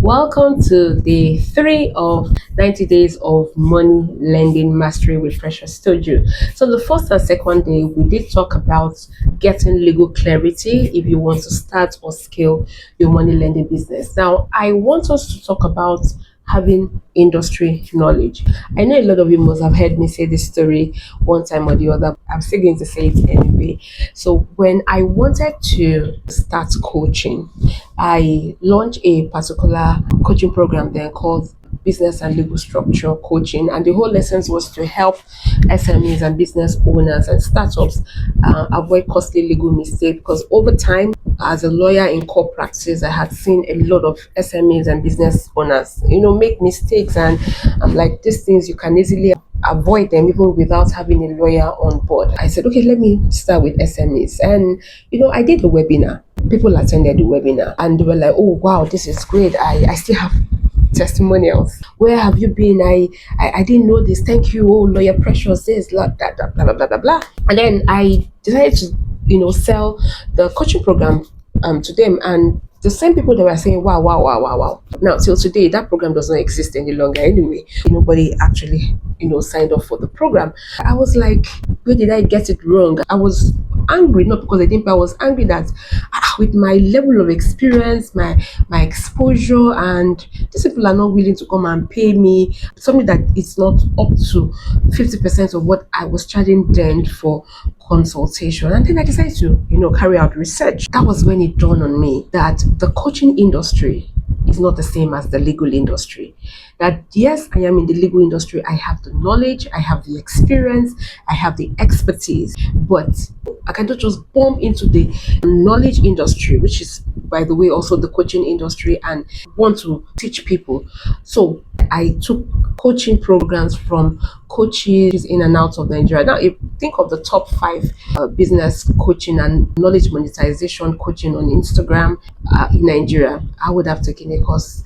Welcome to day three of 90 days of money lending mastery with Precious Toju. So, the first and second day, we did talk about getting legal clarity if you want to start or scale your money lending business. Now, I want us to talk about having industry knowledge. I know a lot of you must have heard me say this story one time or the other. I'm still going to say it anyway. So, when I wanted to start coaching, I launched a particular coaching program then called Business and Legal Structure Coaching, and the whole essence was to help SMEs and business owners and startups avoid costly legal mistakes. Because over time, as a lawyer in court practice, I had seen a lot of SMEs and business owners, make mistakes, and I'm like, these things you can easily avoid them even without having a lawyer on board. I said, okay, let me start with SMEs. And I did a webinar. People attended the webinar and they were like, oh wow, this is great. I still have testimonials. Where have you been? I didn't know this. Thank you. Oh, lawyer Precious, this, blah, blah, blah, blah, blah, blah, blah. And then I decided to, sell the coaching program to them. And the same people that were saying, wow, wow, wow, wow, wow. Now, till today, that program does not exist any longer anyway. Nobody actually, signed up for the program. I was like, where did I get it wrong? I was angry, not because I didn't, but I was angry that with my level of experience, my exposure, and these people are not willing to come and pay me something that is not up to 50% of what I was charging then for consultation. And then I decided to, carry out research. That was when it dawned on me that the coaching industry is not the same as the legal industry. That yes, I am in the legal industry, I have the knowledge, I have the experience, I have the expertise, but I cannot just bump into the knowledge industry, which is, by the way, also the coaching industry, and want to teach people. So I took coaching programs from coaches in and out of Nigeria. Now, if think of the top five business coaching and knowledge monetization coaching on Instagram in Nigeria, I would have taken a course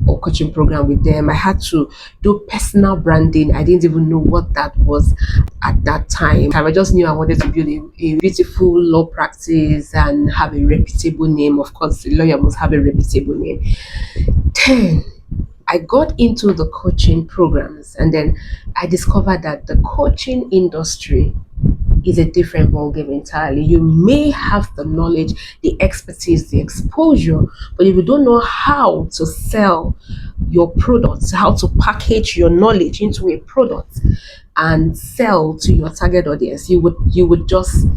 or coaching program with them. I had to do personal branding. I didn't even know what that was at that time. I just knew I wanted to build a beautiful law practice and have a reputable name. Of course, the lawyer must have a reputable name. Then I got into the coaching programs, and then I discovered that the coaching industry is a different ballgame entirely. You may have the knowledge, the expertise, the exposure, but if you don't know how to sell your products, how to package your knowledge into a product and sell to your target audience, you would just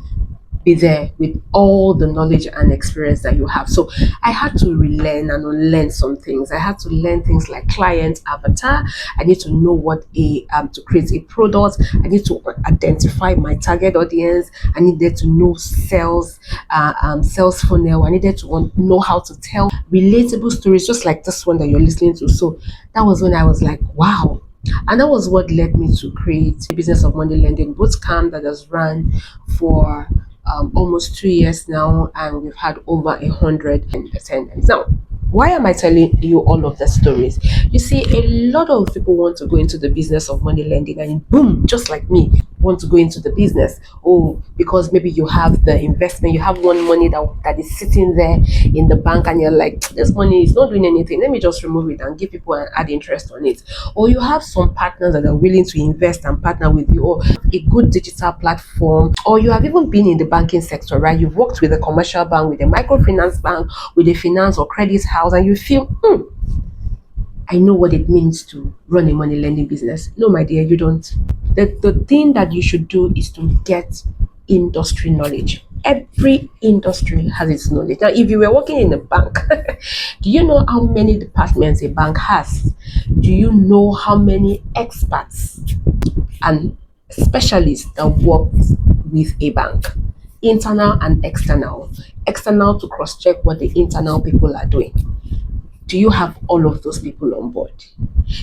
be there with all the knowledge and experience that you have. So I had to relearn and unlearn some things. I had to learn things like client avatar. I need to know what to create a product. I need to identify my target audience. I needed to know sales funnel. I needed to know how to tell relatable stories, just like this one that you're listening to. So that was when I was like, wow. And that was what led me to create a business of money lending bootcamp that has run for almost 2 years now, and we've had over 100 attendants. Now, why am I telling you all of the stories? You see, a lot of people want to go into the business of money lending, and boom, just like me, want to go into the business. Oh, because maybe you have the investment, you have one money that is sitting there in the bank, and you're like, this money is not doing anything. Let me just remove it and give people and add interest on it. Or you have some partners that are willing to invest and partner with you, or a good digital platform, or you have even been in the banking sector, right? You've worked with a commercial bank, with a microfinance bank, with a finance or credit house, and you feel, I know what it means to run a money lending business. No, my dear, you don't. The thing that you should do is to get industry knowledge. Every industry has its knowledge. Now, if you were working in a bank, do you know how many departments a bank has? Do you know how many experts and specialists that work with a bank? Internal and external. External to cross check what the internal people are doing. Do you have all of those people on board?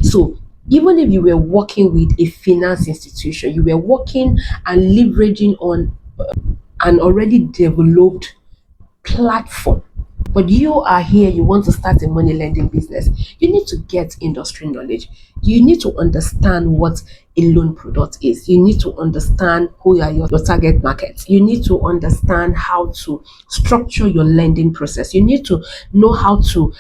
So even if you were working with a finance institution, you were working and leveraging on an already developed platform, but you are here, you want to start a money lending business, you need to get industry knowledge. You need to understand what a loan product is. You need to understand who are your target markets. You need to understand how to structure your lending process. You need to know how to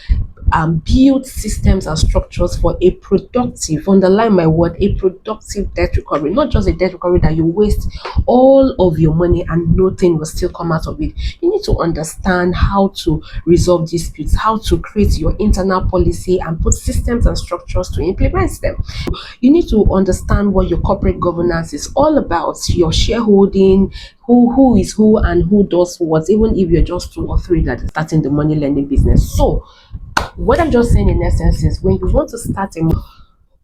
build systems and structures for a productive, underline my word, a productive debt recovery, not just a debt recovery that you waste all of your money and nothing will still come out of it. You need to understand how to resolve disputes, how to create your internal policy and put systems and structures to implement them. You need to understand what your corporate governance is all about, your shareholding, who is who and who does what, even if you're just two or three that are starting the money lending business. So what I'm just saying in essence is when you want to start a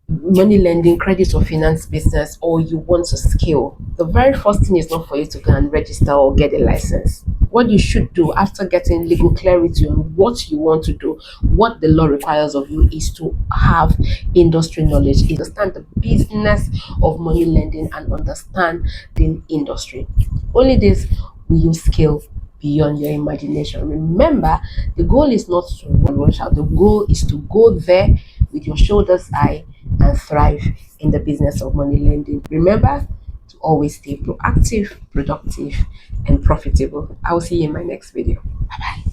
money lending, credit or finance business, or you want to scale, the very first thing is not for you to go and register or get a license. What you should do after getting legal clarity on what you want to do, what the law requires of you, is to have industry knowledge, understand the business of money lending and understand the industry. Only this will you scale beyond your imagination. Remember, the goal is not to rush out, the goal is to go there with your shoulders high and thrive in the business of money lending. Remember to always stay proactive, productive, and profitable. I will see you in my next video. Bye bye.